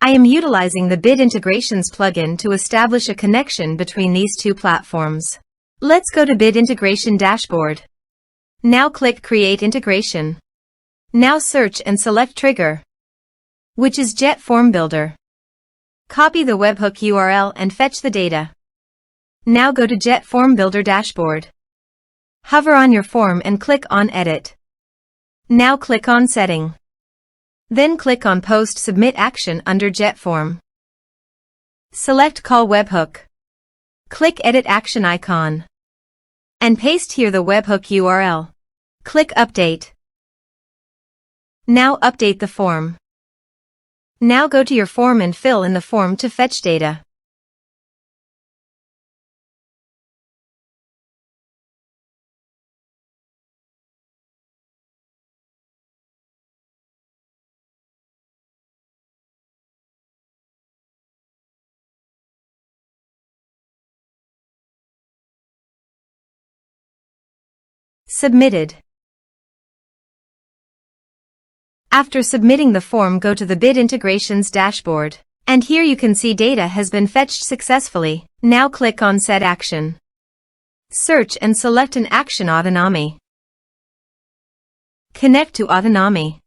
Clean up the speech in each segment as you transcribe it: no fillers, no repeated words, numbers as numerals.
I am utilizing the Bit Integrations plugin to establish a connection between these two platforms. Let's go to Bit Integration Dashboard. Now click Create Integration. Now search and select Trigger, which is JetFormBuilder. Copy the webhook URL and fetch the data. Now go to JetFormBuilder Dashboard. Hover on your form and click on Edit. Now click on Setting. Then click on Post Submit Action under JetForm. Select Call Webhook. Click Edit Action icon. And paste here the webhook URL. Click Update. Now update the form. Now go to your form and fill in the form to fetch data. Submitted. After submitting the form, go to the Bit Integrations dashboard. And here you can see data has been fetched successfully. Now click on Set Action. Search and select an action Autonomy. Connect to Autonomy.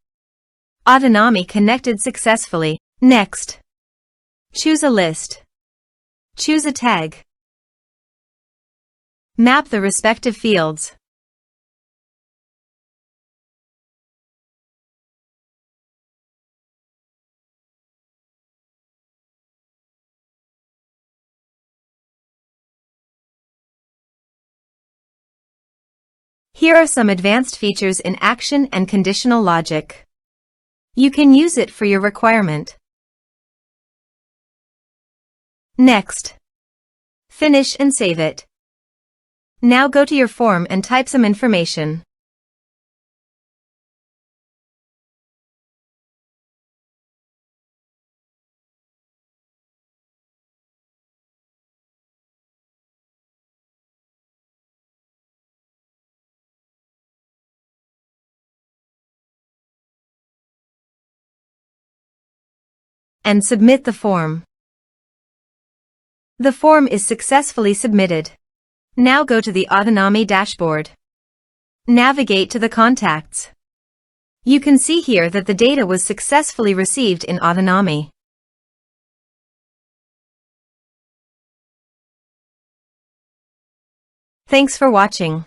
Autonomy connected successfully. Next. Choose a list. Choose a tag. Map the respective fields. Here are some advanced features in action and conditional logic. You can use it for your requirement. Next. Finish and save it. Now go to your form and type some information. And submit the form. The form is successfully submitted. Now go to the Autonomy dashboard. Navigate to the contacts. You can see here that the data was successfully received in Autonomy. Thanks for watching.